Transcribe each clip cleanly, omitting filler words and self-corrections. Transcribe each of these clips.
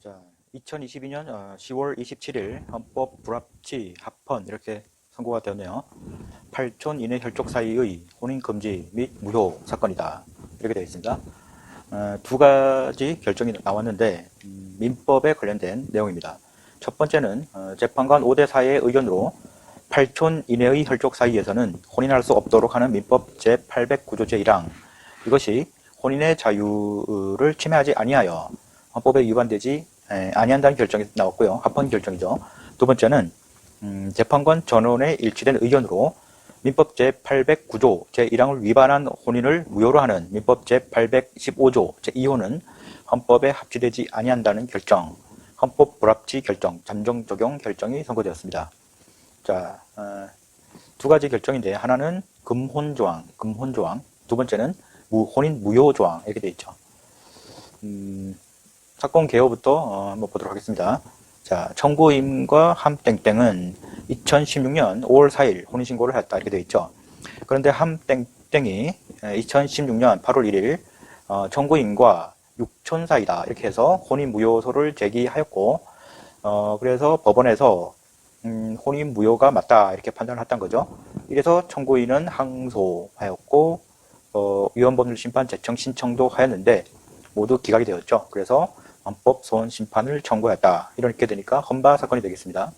자, 2022년 10월 27일 헌법 불합치 합헌 이렇게 선고가 되었네요. 8촌 이내 혈족 사이의 혼인 금지 및 무효 사건이다. 이렇게 되어 있습니다. 두 가지 결정이 나왔는데 민법에 관련된 내용입니다. 첫 번째는 재판관 5대 4의 의견으로 8촌 이내의 혈족 사이에서는 혼인할 수 없도록 하는 민법 제809조 제1항 이것이 혼인의 자유를 침해하지 아니하여 헌법에 위반되지 아니한다는 결정이 나왔고요. 합헌 결정이죠. 두 번째는 재판관 전원의 일치된 의견으로 민법 제809조 제1항을 위반한 혼인을 무효로 하는 민법 제815조 제2호는 헌법에 합치되지 아니한다는 결정, 헌법 불합치 결정, 잠정 적용 결정이 선고되었습니다. 자, 두 가지 결정인데 하나는 금혼 조항, 두 번째는 혼인 무효 조항 이렇게 되어 있죠. 사건 개요부터 한번 보도록 하겠습니다. 자, 청구인과 함땡땡은 2016년 5월 4일 혼인신고를 했다 이렇게 되어 있죠. 그런데 함땡땡이 2016년 8월 1일 청구인과 육촌 사이다 이렇게 해서 혼인 무효소를 제기하였고 그래서 법원에서 혼인 무효가 맞다 이렇게 판단을 했던 거죠. 이래서 청구인은 항소하였고 위헌법률 심판 재청 신청도 하였는데 모두 기각이 되었죠. 그래서 헌법 소원 심판을 청구했다. 이렇게 되니까 헌바 사건이 되겠습니다.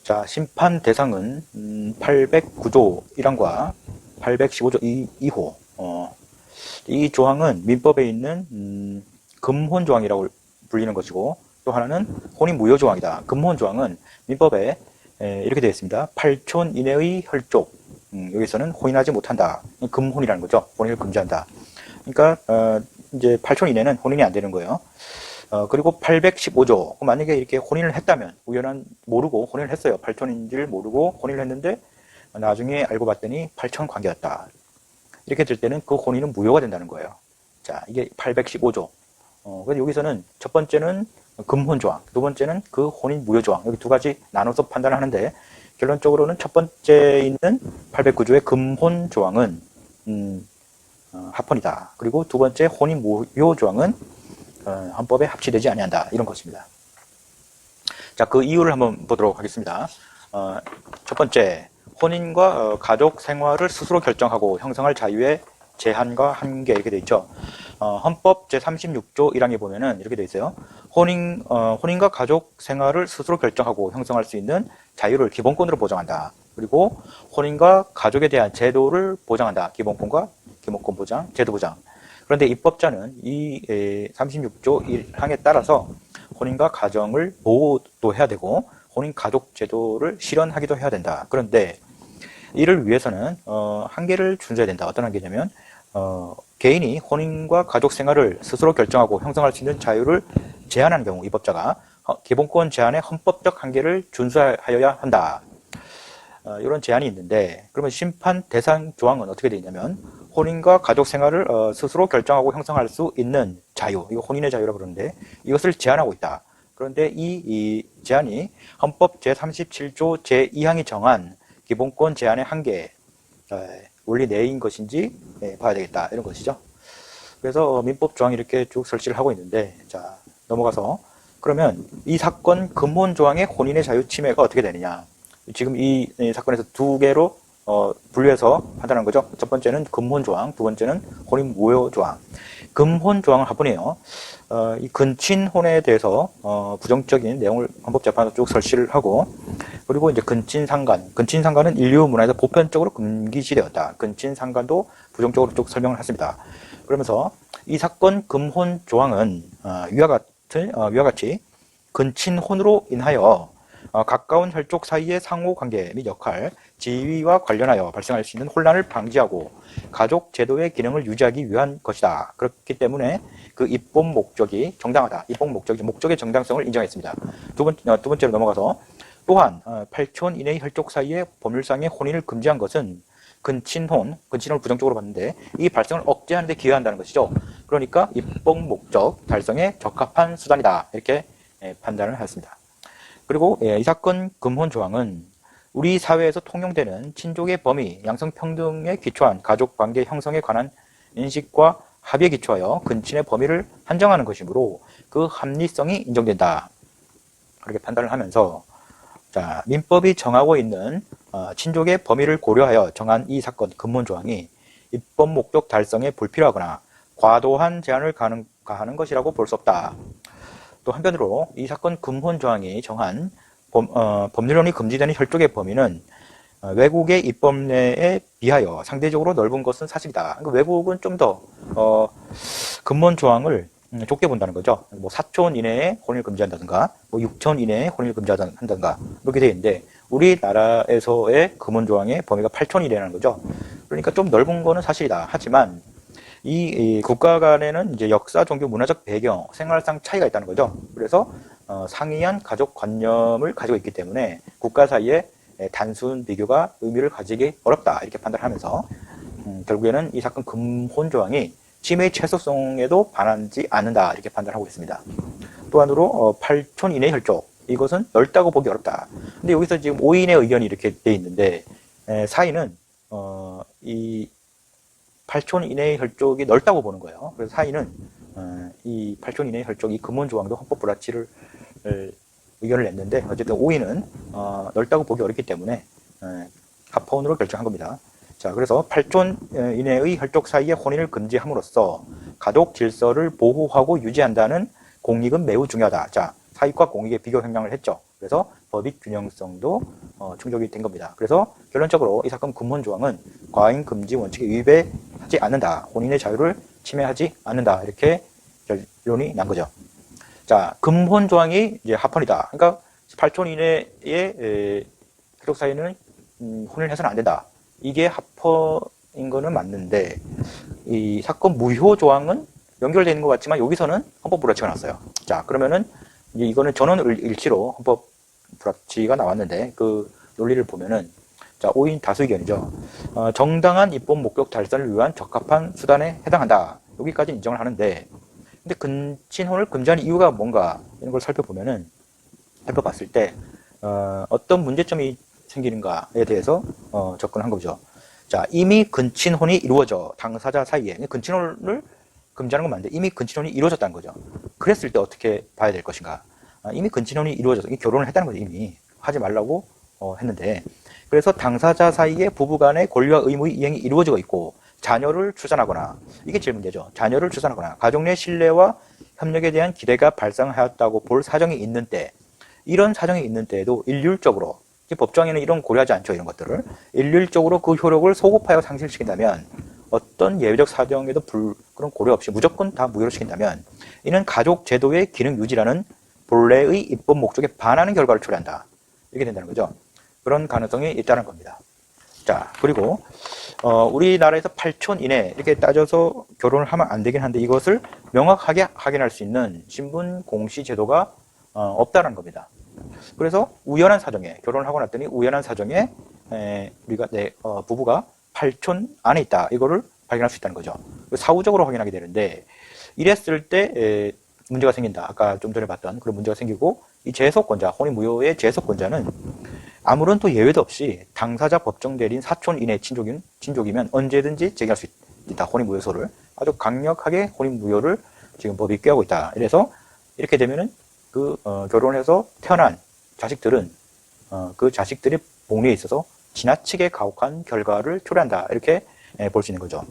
자, 심판 대상은 809조 1항과 815조 2호. 이 조항은 민법에 있는 금혼 조항이라고 불리는 것이고 또 하나는 혼인 무효 조항이다. 금혼 조항은 민법에 이렇게 되어 있습니다. 8촌 이내의 혈족 여기서는 혼인하지 못한다. 금혼이라는 거죠. 혼인을 금지한다. 그러니까 이제 8촌 이내는 혼인이 안 되는 거예요. 그리고 815조 만약에 이렇게 혼인을 했다면 모르고 혼인을 했어요. 8촌인지를 모르고 혼인을 했는데 나중에 알고 봤더니 8촌 관계였다. 이렇게 될 때는 그 혼인은 무효가 된다는 거예요. 자, 이게 815조. 그래서 여기서는 첫 번째는 금혼 조항, 두 번째는 그 혼인 무효 조항. 여기 두 가지 나눠서 판단을 하는데 결론적으로는 첫 번째 있는 809조의 금혼 조항은 합헌이다. 그리고 두 번째 혼인 무효 조항은 헌법에 합치되지 아니한다. 이런 것입니다. 자, 그 이유를 한번 보도록 하겠습니다. 첫 번째, 혼인과 가족 생활을 스스로 결정하고 형성할 자유의 제한과 한계 이렇게 되어 있죠. 헌법 제36조 1항에 보면은 이렇게 되어 있어요. 혼인과 가족 생활을 스스로 결정하고 형성할 수 있는 자유를 기본권으로 보장한다. 그리고 혼인과 가족에 대한 제도를 보장한다. 기본권 보장, 제도 보장. 그런데 입법자는 이 36조 1항에 따라서 혼인과 가정을 보호도 해야 되고 혼인 가족 제도를 실현하기도 해야 된다. 그런데 이를 위해서는 한계를 준수해야 된다. 어떤 한계냐면 개인이 혼인과 가족 생활을 스스로 결정하고 형성할 수 있는 자유를 제한하는 경우 입법자가 기본권 제한의 헌법적 한계를 준수하여야 한다. 이런 제한이 있는데 그러면 심판 대상 조항은 어떻게 되어 있냐면 혼인과 가족 생활을 스스로 결정하고 형성할 수 있는 자유, 이거 혼인의 자유라고 그러는데 이것을 제한하고 있다. 그런데 이 제한이 헌법 제37조 제2항이 정한 기본권 제한의 한계 원리 내인 것인지 봐야 되겠다 이런 것이죠. 그래서 민법 조항이 이렇게 쭉 설치를 하고 있는데 자 넘어가서 그러면 이 사건 근본 조항의 혼인의 자유 침해가 어떻게 되느냐. 지금 이 사건에서 두 개로 분류해서 판단한 거죠. 첫 번째는 금혼 조항, 두 번째는 혼인 무효 조항. 금혼 조항은 합헌이에요. 이 근친혼에 대해서 부정적인 내용을 헌법재판에서 쭉 설치를 하고 그리고 이제 근친상간은 인류 문화에서 보편적으로 금기시되었다. 근친상간도 부정적으로 쭉 설명을 했습니다. 그러면서 이 사건 금혼 조항은 위와 같이 근친혼으로 인하여 가까운 혈족 사이의 상호관계 및 역할, 지위와 관련하여 발생할 수 있는 혼란을 방지하고 가족 제도의 기능을 유지하기 위한 것이다. 그렇기 때문에 그 입법 목적이 정당하다. 목적의 정당성을 인정했습니다. 두 번째로 넘어가서 또한 8촌 이내의 혈족 사이의 법률상의 혼인을 금지한 것은 근친혼을 부정적으로 봤는데 이 발생을 억제하는 데 기여한다는 것이죠. 그러니까 입법 목적 달성에 적합한 수단이다. 이렇게 판단을 했습니다. 그리고 이 사건 금혼 조항은 우리 사회에서 통용되는 친족의 범위, 양성평등에 기초한 가족관계 형성에 관한 인식과 합의에 기초하여 근친의 범위를 한정하는 것이므로 그 합리성이 인정된다. 그렇게 판단을 하면서 자, 민법이 정하고 있는 친족의 범위를 고려하여 정한 이 사건 근본조항이 입법 목적 달성에 불필요하거나 과도한 제한을 가하는 것이라고 볼 수 없다. 또 한편으로 이 사건 근본조항이 정한 법률론이 금지되는 혈족의 범위는 외국의 입법 내에 비하여 상대적으로 넓은 것은 사실이다. 그러니까 외국은 좀 더 근본 조항을 좁게 본다는 거죠. 뭐 4촌 이내에 혼인을 금지한다든가, 뭐 6촌 이내에 혼인을 금지한다든가 이렇게 되어 있는데 우리나라에서의 근본 조항의 범위가 8촌 이내라는 거죠. 그러니까 좀 넓은 거는 사실이다. 하지만 이 국가 간에는 이제 역사, 종교, 문화적 배경, 생활상 차이가 있다는 거죠. 그래서 상이한 가족 관념을 가지고 있기 때문에 국가 사이에 단순 비교가 의미를 가지기 어렵다 이렇게 판단하면서 결국에는 이 사건 근본 조항이 침해의 최소성에도 반하지 않는다 이렇게 판단하고 있습니다. 또 한으로 8촌 이내 혈족 이것은 넓다고 보기 어렵다. 근데 여기서 지금 5인의 의견이 이렇게 돼 있는데 사인은 이 8촌 이내의 혈족이 넓다고 보는 거예요. 그래서 사인은 이 8촌 이내의 혈족 이 근본 조항도 헌법 불합치를 의견을 냈는데 어쨌든 5인은 넓다고 보기 어렵기 때문에 합헌으로 결정한 겁니다. 자, 그래서 8촌 이내의 혈족 사이의 혼인을 금지함으로써 가족 질서를 보호하고 유지한다는 공익은 매우 중요하다. 자, 사익과 공익의 비교 형량을 했죠. 그래서 법익 균형성도 충족이 된 겁니다. 그래서 결론적으로 이 사건 근본 조항은 과잉 금지 원칙에 위배하지 않는다. 혼인의 자유를 침해하지 않는다. 이렇게 결론이 난 거죠. 자, 근본 조항이 이제 합헌이다. 그러니까 8촌 이내의 혈족 사이는 혼인을 해서는 안 된다. 이게 합헌인 거는 맞는데 이 사건 무효 조항은 연결되어 있는 것 같지만 여기서는 헌법 불합치가 나왔어요. 자, 그러면은 이제 이거는 전원 일치로 헌법 불합치가 나왔는데 그 논리를 보면은 자, 5인 다수 의견이죠. 정당한 입법 목적 달성을 위한 적합한 수단에 해당한다. 여기까지 인정을 하는데 근데 근친혼을 금지하는 이유가 뭔가 이런 걸 살펴봤을 때 어떤 문제점이 생기는가에 대해서 접근한 거죠. 자, 이미 근친혼이 이루어져 당사자 사이에 근친혼을 금지하는 건 맞는데 이미 근친혼이 이루어졌다는 거죠. 그랬을 때 어떻게 봐야 될 것인가? 이미 근친혼이 이루어져서 결혼을 했다는 거죠. 이미 하지 말라고 했는데 그래서 당사자 사이에 부부간의 권리와 의무의 이행이 이루어지고 있고 자녀를 출산하거나 이게 제일 문제죠. 자녀를 출산하거나 가족 내 신뢰와 협력에 대한 기대가 발생하였다고 볼 사정이 있는 때 이런 사정이 있는 때에도 일률적으로 법정에는 이런 고려하지 않죠. 이런 것들을 일률적으로 그 효력을 소급하여 상실시킨다면 어떤 예외적 사정에도 그런 고려 없이 무조건 다 무효로 시킨다면 이는 가족 제도의 기능 유지라는 본래의 입법 목적에 반하는 결과를 초래한다. 이렇게 된다는 거죠. 그런 가능성이 있다는 겁니다. 자, 그리고 우리나라에서 8촌 이내 이렇게 따져서 결혼을 하면 안 되긴 한데 이것을 명확하게 확인할 수 있는 신분 공시 제도가 없다는 겁니다. 그래서 우연한 사정에 결혼을 하고 났더니 우연한 사정에 우리가 부부가 8촌 안에 있다 이거를 발견할 수 있다는 거죠. 사후적으로 확인하게 되는데 이랬을 때 문제가 생긴다. 아까 좀 전에 봤던 그런 문제가 생기고 이 제소권자 혼인 무효의 제소권자는 아무런 또 예외도 없이 당사자 법정 대리인 4촌 이내 친족이면 언제든지 제기할 수 있다. 혼인 무효소를 아주 강력하게 혼인 무효를 지금 법이 꾀하고 있다. 이래서 이렇게 되면은 결혼해서 태어난 자식들은 그 자식들의 복리에 있어서 지나치게 가혹한 결과를 초래한다. 이렇게 볼 수 있는 거죠.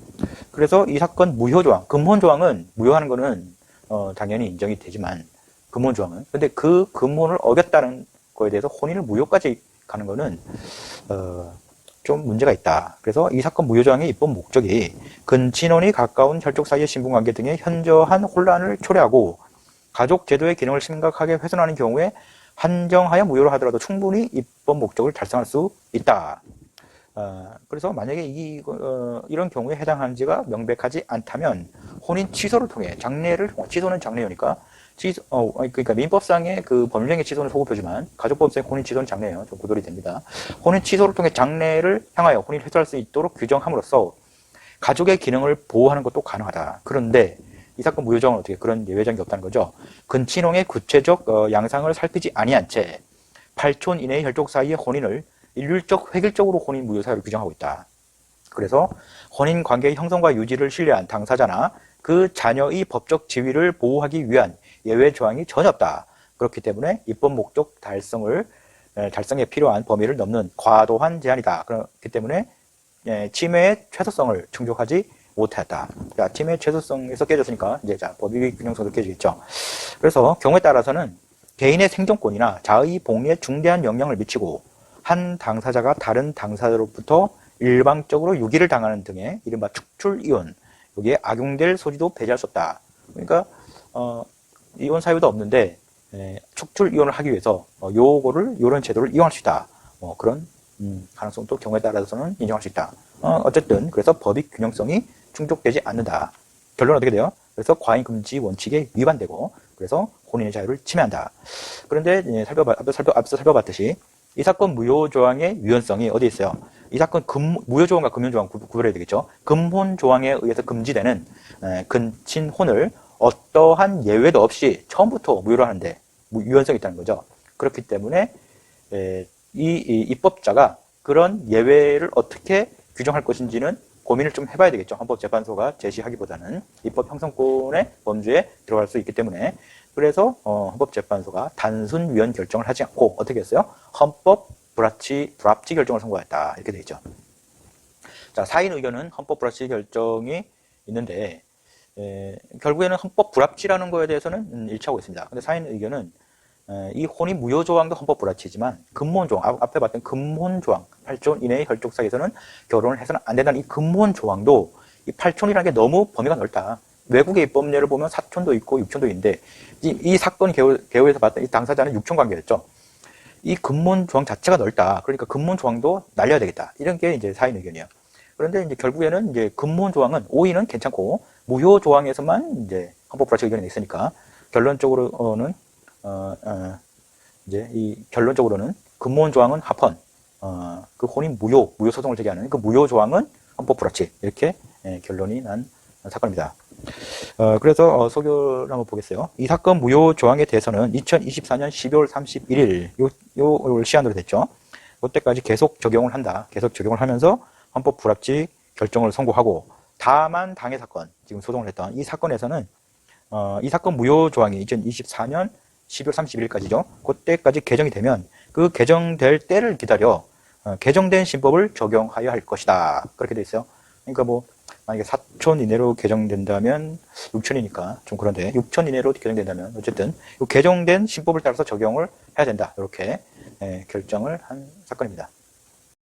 그래서 이 사건 무효 조항, 근본 조항은 무효하는 거는 당연히 인정이 되지만 근본 조항은 근데 그 근본을 어겼다는 거에 대해서 혼인을 무효까지 가는 거는 좀 문제가 있다. 그래서 이 사건 무효 조항의 입법 목적이 근친혼이 가까운 혈족 사이의 신분관계 등의 현저한 혼란을 초래하고 가족 제도의 기능을 심각하게 훼손하는 경우에 한정하여 무효로 하더라도 충분히 입법 목적을 달성할 수 있다. 그래서 만약에 이런 경우에 해당하는지가 명백하지 않다면 혼인 취소를 통해 취소는 장래요니까 그러니까 민법상의 그 법률행위 취소는 소급표지만 가족법상의 혼인 취소는 장래예요. 좀 구돌이 됩니다. 혼인 취소를 통해 장래를 향하여 혼인을 해소할 수 있도록 규정함으로써 가족의 기능을 보호하는 것도 가능하다. 그런데 이 사건 무효 조항은 어떻게 그런 예외적이 없다는 거죠. 근친혼의 구체적 양상을 살피지 아니한 채 8촌 이내의 혈족 사이의 혼인을 일률적 획일적으로 혼인 무효 사유를 규정하고 있다. 그래서 혼인 관계의 형성과 유지를 신뢰한 당사자나 그 자녀의 법적 지위를 보호하기 위한 예외 조항이 전혀 없다. 그렇기 때문에 입법 목적 달성에 필요한 범위를 넘는 과도한 제한이다. 그렇기 때문에 침해의 최소성을 충족하지 못했다. 자, 침해의 최소성에서 깨졌으니까 이제 법익의 균형성도 깨지겠죠. 그래서 경우에 따라서는 개인의 생존권이나 자의 복리에 중대한 영향을 미치고 한 당사자가 다른 당사자로부터 일방적으로 유기를 당하는 등의 이른바 축출 이혼, 여기에 악용될 소지도 배제할 수 없다. 그러니까 이혼 사유도 없는데 축출 이혼을 하기 위해서 이런 제도를 이용할 수 있다. 그런 가능성도 경우에 따라서는 인정할 수 있다. 어쨌든 그래서 법익 균형성이 충족되지 않는다. 결론은 어떻게 돼요? 그래서 과잉 금지 원칙에 위반되고 그래서 혼인의 자유를 침해한다. 그런데 앞서 살펴봤듯이 이 사건 무효 조항의 유연성이 어디 있어요? 이 사건 무효 조항과 금연 조항 구별해야 되겠죠. 금혼 조항에 의해서 금지되는 근친혼을 어떠한 예외도 없이 처음부터 무효로 하는데 유연성이 있다는 거죠. 그렇기 때문에 이 입법자가 그런 예외를 어떻게 규정할 것인지는 고민을 좀 해봐야 되겠죠. 헌법재판소가 제시하기보다는 입법 형성권의 범주에 들어갈 수 있기 때문에 그래서 헌법재판소가 단순 위헌 결정을 하지 않고 어떻게 했어요? 헌법 불합치 결정을 선고했다. 이렇게 되어 있죠. 자, 사인 의견은 헌법 불합치 결정이 있는데 결국에는 헌법 불합치라는 거에 대해서는 일치하고 있습니다. 근데 사인 의견은 이 혼인 무효 조항도 헌법 불합치지만 금혼 조항, 앞에 봤던 금혼 조항, 8촌 이내의 혈족 사이에서는 결혼을 해서는 안 된다는 이 금혼 조항도 이 8촌이라는 게 너무 범위가 넓다. 외국의 입법례를 보면 4촌도 있고 6촌도 있는데 이 사건 개요에서 봤던 이 당사자는 6촌 관계였죠. 이 금혼 조항 자체가 넓다. 그러니까 금혼 조항도 날려야 되겠다. 이런 게 이제 사인 의견이에요. 그런데 이제 결국에는 이제 금혼 조항은 오인은 괜찮고 무효 조항에서만 이제 헌법 불합치 의견이 있으니까 결론적으로는 이제 이 결론적으로는 금혼 조항은 합헌, 그 혼인 무효 소송을 제기하는 그 무효 조항은 헌법 불합치 이렇게 결론이 난 사건입니다. 그래서 소교를 한번 보겠어요. 이 사건 무효 조항에 대해서는 2024년 12월 31일 요 시한으로 됐죠. 그때까지 계속 적용을 한다. 계속 적용을 하면서 헌법 불합치 결정을 선고하고 다만 당해 사건 지금 소송을 했던 이 사건에서는 이 사건 무효 조항이 2024년 12월 31일까지죠. 그때까지 개정이 되면 그 개정될 때를 기다려 개정된 신법을 적용하여야 할 것이다. 그렇게 돼 있어요. 그러니까 뭐 만약에 4촌 이내로 개정된다면 6촌이니까 좀 그런데 6촌 이내로 개정된다면 어쨌든 개정된 신법을 따라서 적용을 해야 된다. 이렇게 결정을 한 사건입니다.